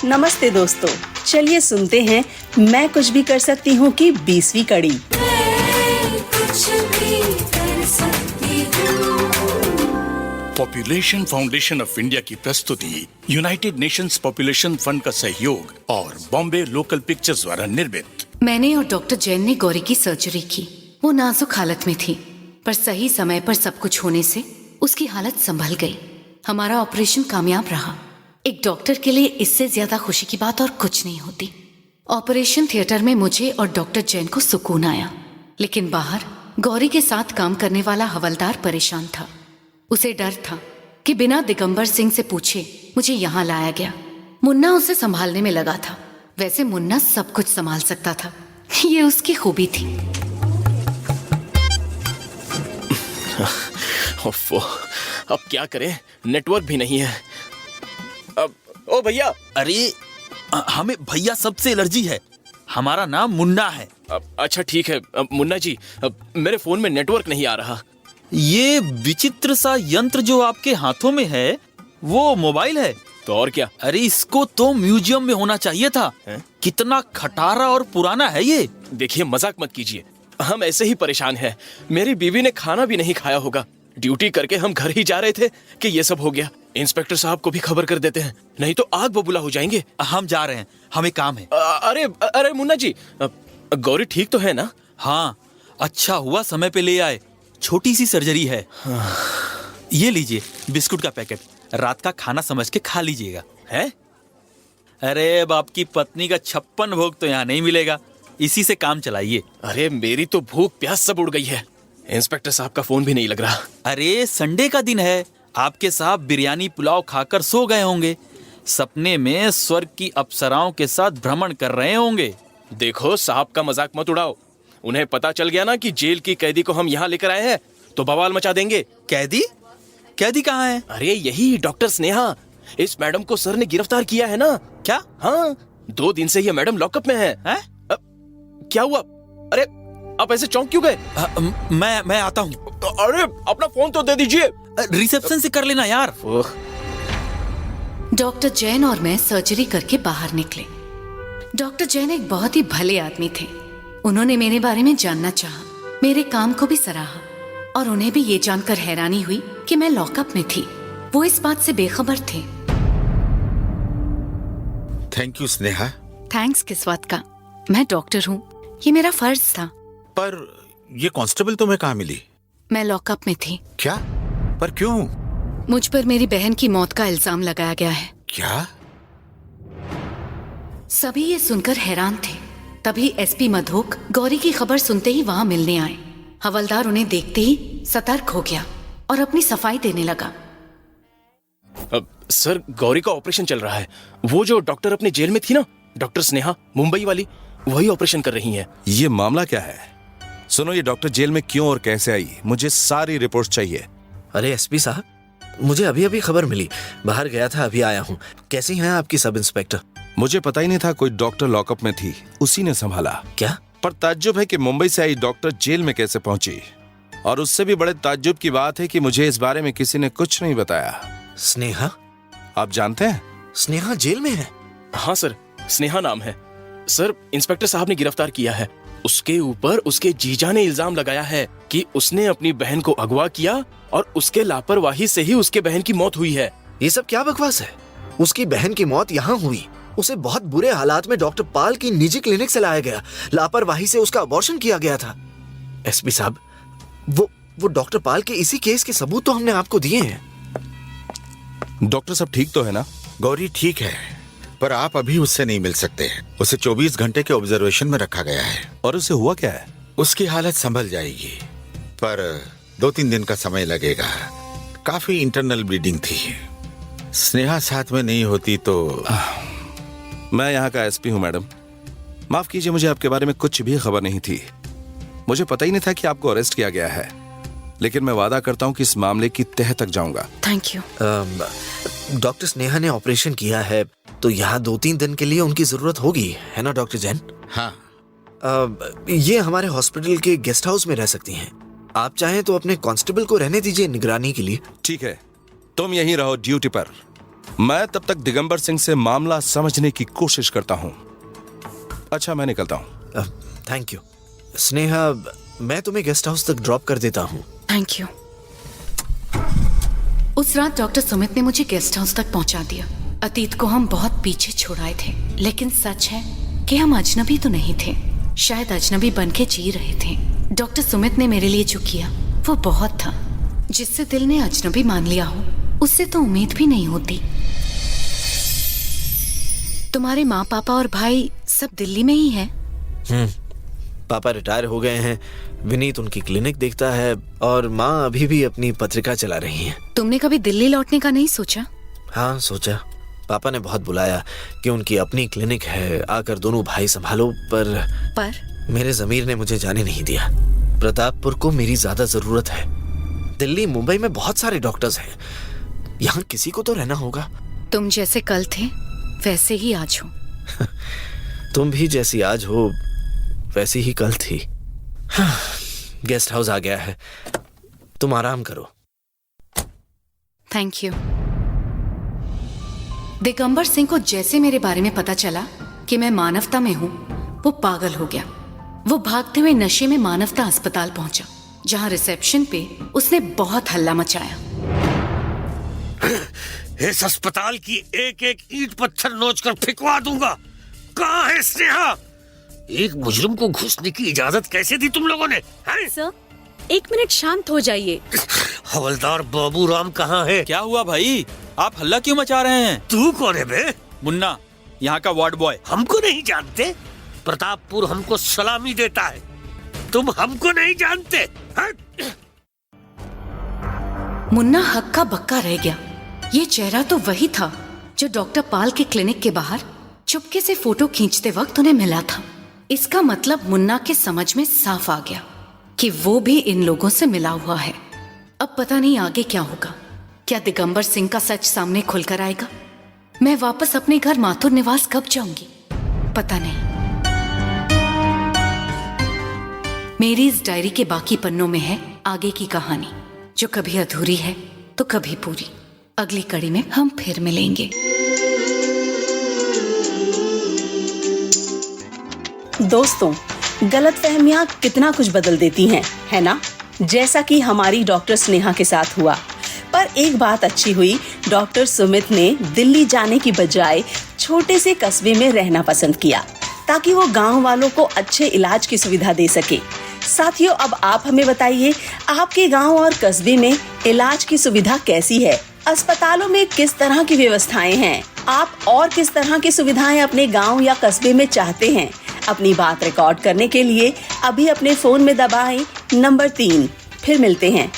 नमस्ते दोस्तों, चलिए सुनते हैं मैं कुछ भी कर सकती हूँ की 20वीं कड़ी। पॉपुलेशन फाउंडेशन ऑफ इंडिया की प्रस्तुति यूनाइटेड नेशंस पॉपुलेशन फंड का सहयोग और बॉम्बे लोकल पिक्चर्स द्वारा निर्मित। मैंने और डॉक्टर जैन ने गौरी की सर्जरी की। वो नाजुक हालत में थी, पर सही समय पर सब कुछ होने से उसकी हालत संभल गई। हमारा ऑपरेशन कामयाब रहा। एक डॉक्टर के लिए इससे ज्यादा खुशी की बात और कुछ नहीं होती। ऑपरेशन थिएटर में मुझे और डॉक्टर जैन को सुकून आया, लेकिन बाहर गौरी के साथ काम करने वाला हवलदार परेशान था। उसे डर था कि बिना दिगंबर सिंह से पूछे मुझे यहाँ लाया गया। मुन्ना उसे संभालने में लगा था। वैसे मुन्ना सब कुछ संभाल सकता था, ये उसकी खूबी थी। अब क्या करें, नेटवर्क भी नहीं है। अब ओ भैया। अरे हमें भैया सबसे एलर्जी है। हमारा नाम मुन्ना है। अच्छा ठीक है मुन्ना जी, मेरे फोन में नेटवर्क नहीं आ रहा। ये विचित्र सा यंत्र जो आपके हाथों में है वो मोबाइल है तो और क्या? अरे इसको तो म्यूजियम में होना चाहिए था। कितना खटारा और पुराना है ये। देखिए मजाक मत कीजिए, हम ऐसे ही परेशान हैं। मेरी बीवी ने खाना भी नहीं खाया होगा। ड्यूटी करके हम घर ही जा रहे थे कि ये सब हो गया। इंस्पेक्टर साहब को भी खबर कर देते हैं, नहीं तो आग बबूला हो जाएंगे। हम जा रहे हैं, हमें काम है। अरे अरे मुन्ना जी, गौरी ठीक तो है ना? हाँ, अच्छा हुआ समय पे ले आए। छोटी सी सर्जरी है। ये लीजिए बिस्कुट का पैकेट, रात का खाना समझ के खा लीजिएगा। है? अरे बाप की पत्नी का 56 भोग तो यहाँ नहीं मिलेगा, इसी से काम चलाइए। अरे मेरी तो भूख प्यास सब उड़ गई है। इंस्पेक्टर साहब का फोन भी नहीं लग रहा। अरे संडे का दिन है, आपके साहब बिरयानी पुलाव खाकर सो गए होंगे। सपने में स्वर्ग की अप्सराओं के साथ भ्रमण कर रहे होंगे। देखो साहब का मजाक मत उड़ाओ। उन्हें पता चल गया ना कि जेल की कैदी को हम यहाँ लेकर आए हैं तो बवाल मचा देंगे। कैदी? कैदी कहाँ है? अरे यही डॉक्टर स्नेहा। इस मैडम को सर ने गिरफ्तार किया है ना। क्या? हाँ, 2 दिन से ये मैडम लॉकअप में है। क्या हुआ? अरे आप ऐसे चौंक क्यों गए? मैं आता हूँ। अरे अपना फोन तो दे दीजिए। रिसेप्शन से कर लेना यार। डॉक्टर जैन और मैं सर्जरी करके बाहर निकले। डॉक्टर जैन एक बहुत ही भले आदमी थे। उन्होंने मेरे बारे में जानना चाहा, मेरे काम को भी सराहा, और उन्हें भी ये जानकर हैरानी हुई कि मैं लॉकअप में थी। वो इस बात से बेखबर थे। Thank you Sneha. थैंक्स किस बात का, मैं डॉक्टर हूँ, ये मेरा फर्ज था। पर ये कांस्टेबल तुम्हें कहाँ मिली? मैं लॉकअप में थी। क्या? पर क्यों? मुझ पर मेरी बहन की मौत का इल्जाम लगाया गया है। क्या? सभी ये सुनकर हैरान थे। तभी एसपी मधोक गौरी की खबर सुनते ही वहां मिलने आए। हवलदार उन्हें देखते ही सतर्क हो गया और अपनी सफाई देने लगा। सर गौरी का ऑपरेशन चल रहा है। वो जो डॉक्टर अपने जेल में थी ना, डॉक्टर स्नेहा, मुंबई वाली, वही ऑपरेशन कर रही हैं। ये मामला क्या है? सुनो, ये डॉक्टर जेल में क्यों और कैसे आई? मुझे सारी रिपोर्ट चाहिए। अरे एसपी साहब, मुझे अभी अभी खबर मिली, बाहर गया था, अभी आया हूँ। कैसी हैं आपकी सब इंस्पेक्टर? मुझे पता ही नहीं था कोई डॉक्टर लॉकअप में थी, उसी ने संभाला। क्या? पर ताज्जुब है कि मुंबई से आई डॉक्टर जेल में कैसे पहुंची, और उससे भी बड़े ताज्जुब की बात है कि मुझे इस बारे में किसी ने कुछ नहीं बताया। स्नेहा? आप जानते हैं? स्नेहा जेल में है? हाँ सर, स्नेहा नाम है। सर इंस्पेक्टर साहब ने गिरफ्तार किया है। उसके ऊपर उसके जीजा ने इल्जाम लगाया है कि उसने अपनी बहन को अगवा किया और उसके लापरवाही से ही उसके बहन की मौत हुई है। ये सब क्या बकवास है? उसकी बहन की मौत यहाँ हुई, उसे बहुत बुरे हालात में डॉक्टर पाल की निजी क्लिनिक से लाया गया, लापरवाही से उसका अबॉर्शन किया गया था। एसपी साहब, वो डॉक्टर पाल के इसी केस के सबूत तो हमने आपको दिए हैं। डॉक्टर साहब ठीक तो है ना? गौरी ठीक है, पर आप अभी उससे नहीं मिल सकते। उसे 24 घंटे के ऑब्जर्वेशन में रखा गया है। और उसे हुआ क्या है? उसकी हालत संभल जाएगी, पर 2-3 दिन का समय लगेगा। काफी इंटरनल ब्लीडिंग थी। स्नेहा साथ में नहीं होती तो। मैं यहाँ का एसपी हूँ मैडम। माफ कीजिए, मुझे आपके बारे में कुछ भी खबर नहीं थी। मुझे पता ही नहीं था कि आपको अरेस्ट किया गया है, लेकिन मैं वादा करता हूँ कि इस मामले की तह तक जाऊंगा। Thank you. डॉक्टर स्नेहा ने ऑपरेशन किया है तो यहाँ 2-3 दिन के लिए उनकी जरूरत होगी, है ना डॉक्टर जैन? हाँ। ये हमारे हॉस्पिटल के गेस्ट हाउस में रह सकती हैं। आप चाहें तो अपने कांस्टेबल को रहने दीजिए निगरानी के लिए। ठीक है, तुम यहीं रहो ड्यूटी पर। मैं तब तक दिगंबर सिंह से मामला समझने की कोशिश करता हूं। अच्छा, मैं निकलता हूं। थैंक यू स्नेहा, मैं तुम्हें गेस्ट हाउस तक ड्रॉप कर देता हूँ। Thank you. उस रात डॉक्टर सुमित ने मुझे गेस्ट हाउस तक पहुंचा दिया। अतीत को हम बहुत पीछे छोड़ आए थे, लेकिन सच है कि हम अजनबी तो नहीं थे, शायद अजनबी बन के जी रहे थे। डॉक्टर सुमित ने मेरे लिए जो किया वो बहुत था। जिससे दिल ने अजनबी मान लिया हो, उससे तो उम्मीद भी नहीं होती। तुम्हारे माँ पापा और भाई सब दिल्ली में ही हैं? पापा रिटायर हो गए हैं, विनीत उनकी क्लिनिक देखता है और माँ अभी भी अपनी पत्रिका चला रही हैं। तुमने कभी दिल्ली लौटने का नहीं सोचा? हाँ सोचा, पापा ने बहुत बुलाया कि उनकी अपनी क्लिनिक है, आकर दोनों भाई संभालो, पर मेरे ज़मीर ने मुझे जाने नहीं दिया। प्रतापपुर को मेरी ज्यादा जरूरत है। दिल्ली मुंबई में बहुत सारे डॉक्टर्स हैं, यहाँ किसी को तो रहना होगा। तुम जैसे कल थे वैसे ही आज हो। तुम भी जैसी आज हो वैसी ही कल थी। गेस्ट हाउस आ गया है, तुम आराम करो। Thank you. दिगंबर सिंह को जैसे मेरे बारे में पता चला कि मैं मानवता में हूं, वो पागल हो गया। वो भागते हुए नशे में मानवता अस्पताल पहुंचा, जहां रिसेप्शन पे उसने बहुत हल्ला मचाया। इस अस्पताल की एक एक ईंट पत्थर नोच कर फिकवा दूंगा। कहाँ है स्नेहा? एक मुजरिम को घुसने की इजाजत कैसे दी तुम लोगों ने? हैं? सर, 1 मिनट शांत हो जाइए। हवलदार बाबू राम कहाँ है? क्या हुआ भाई, आप हल्ला क्यों मचा रहे हैं? तू कौन है बे? मुन्ना, यहाँ का वार्ड बॉय। हमको नहीं जानते? प्रतापपुर हमको सलामी देता है, तुम हमको नहीं जानते? मुन्ना हक्का बक्का रह गया। ये चेहरा तो वही था जो डॉक्टर पाल के क्लिनिक के बाहर चुपके से फोटो खींचते वक्त उन्हें मिला था। इसका मतलब मुन्ना के समझ में साफ आ गया कि वो भी इन लोगों से मिला हुआ है। अब पता नहीं आगे क्या होगा। क्या दिगंबर सिंह का सच सामने खुलकर आएगा? मैं वापस अपने घर माथुर निवास कब जाऊंगी? पता नहीं। मेरी इस डायरी के बाकी पन्नों में है आगे की कहानी, जो कभी अधूरी है तो कभी पूरी। अगली कड़ी में हम फिर मिलेंगे। दोस्तों, गलतफहमियां कितना कुछ बदल देती हैं, है ना? जैसा कि हमारी डॉक्टर स्नेहा के साथ हुआ। पर एक बात अच्छी हुई, डॉक्टर सुमित ने दिल्ली जाने की बजाय छोटे से कस्बे में रहना पसंद किया, ताकि वो गांव वालों को अच्छे इलाज की सुविधा दे सके। साथियों, अब आप हमें बताइए, आपके गांव और कस्बे में इलाज की सुविधा कैसी है? अस्पतालों में किस तरह की व्यवस्थाएं हैं? आप और किस तरह की सुविधाएं अपने गांव या कस्बे में चाहते हैं? अपनी बात रिकॉर्ड करने के लिए अभी अपने फोन में दबाएं नंबर 3। फिर मिलते हैं